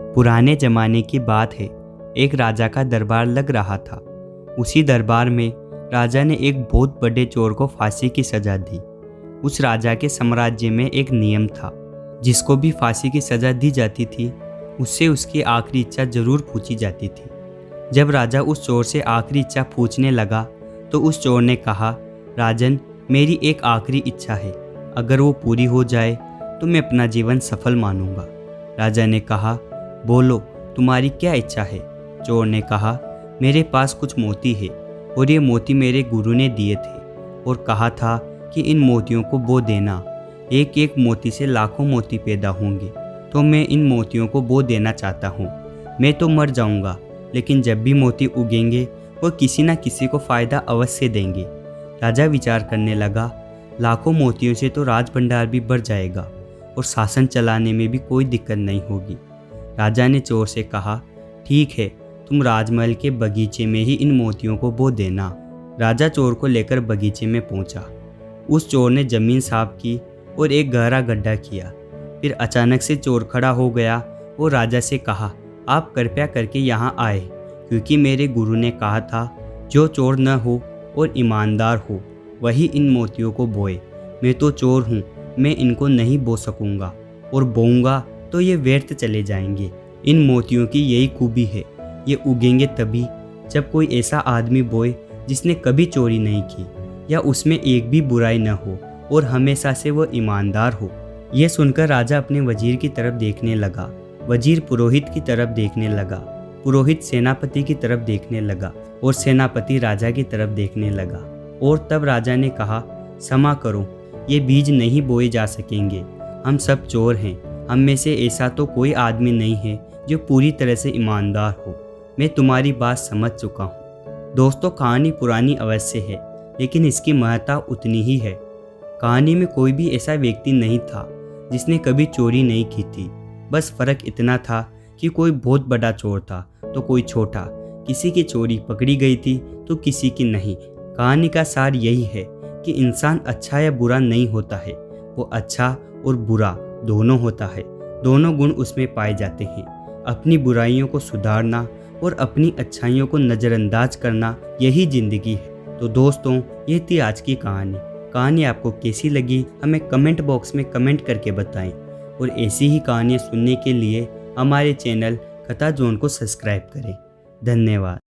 पुराने जमाने की बात है। एक राजा का दरबार लग रहा था। उसी दरबार में राजा ने एक बहुत बड़े चोर को फांसी की सजा दी। उस राजा के साम्राज्य में एक नियम था, जिसको भी फांसी की सजा दी जाती थी उससे उसकी आखिरी इच्छा जरूर पूछी जाती थी। जब राजा उस चोर से आखिरी इच्छा पूछने लगा तो उस चोर ने कहा, राजन, मेरी एक आखिरी इच्छा है, अगर वो पूरी हो जाए तो मैं अपना जीवन सफल मानूंगा। राजा ने कहा, बोलो, तुम्हारी क्या इच्छा है? चोर ने कहा, मेरे पास कुछ मोती है और ये मोती मेरे गुरु ने दिए थे और कहा था कि इन मोतियों को बो देना, एक एक मोती से लाखों मोती पैदा होंगे, तो मैं इन मोतियों को बो देना चाहता हूँ। मैं तो मर जाऊँगा, लेकिन जब भी मोती उगेंगे वो किसी न किसी को फ़ायदा अवश्य देंगे। राजा विचार करने लगा, लाखों मोतियों से तो राज भंडार भी बढ़ जाएगा और शासन चलाने में भी कोई दिक्कत नहीं होगी। राजा ने चोर से कहा, ठीक है, तुम राजमहल के बगीचे में ही इन मोतियों को बो देना। राजा चोर को लेकर बगीचे में पहुंचा। उस चोर ने जमीन साफ की और एक गहरा गड्ढा किया। फिर अचानक से चोर खड़ा हो गया और राजा से कहा, आप कृपया करके यहाँ आए, क्योंकि मेरे गुरु ने कहा था जो चोर न हो और ईमानदार हो वही इन मोतियों को बोए। मैं तो चोर हूँ, मैं इनको नहीं बो सकूँगा और बोऊंगा तो ये व्यर्थ चले जाएंगे। इन मोतियों की यही खूबी है, ये उगेंगे तभी जब कोई ऐसा आदमी बोए जिसने कभी चोरी नहीं की या उसमें एक भी बुराई न हो और हमेशा से वो ईमानदार हो। यह सुनकर राजा अपने वजीर की तरफ देखने लगा, वजीर पुरोहित की तरफ देखने लगा, पुरोहित सेनापति की तरफ देखने लगा और सेनापति राजा की तरफ देखने लगा। और तब राजा ने कहा, क्षमा करो, ये बीज नहीं बोए जा सकेंगे, हम सब चोर हैं, हम में से ऐसा तो कोई आदमी नहीं है जो पूरी तरह से ईमानदार हो। मैं तुम्हारी बात समझ चुका हूँ। दोस्तों, कहानी पुरानी अवश्य है, लेकिन इसकी महत्ता उतनी ही है। कहानी में कोई भी ऐसा व्यक्ति नहीं था जिसने कभी चोरी नहीं की थी। बस फर्क इतना था कि कोई बहुत बड़ा चोर था तो कोई छोटा, किसी की चोरी पकड़ी गई थी तो किसी की नहीं। कहानी का सार यही है कि इंसान अच्छा या बुरा नहीं होता है, वो अच्छा और बुरा दोनों होता है। दोनों गुण उसमें पाए जाते हैं। अपनी बुराइयों को सुधारना और अपनी अच्छाइयों को नज़रअंदाज करना, यही ज़िंदगी है। तो दोस्तों, ये थी आज की कहानी आपको कैसी लगी हमें कमेंट बॉक्स में कमेंट करके बताएं और ऐसी ही कहानियाँ सुनने के लिए हमारे चैनल कथा जोन को सब्सक्राइब करें। धन्यवाद।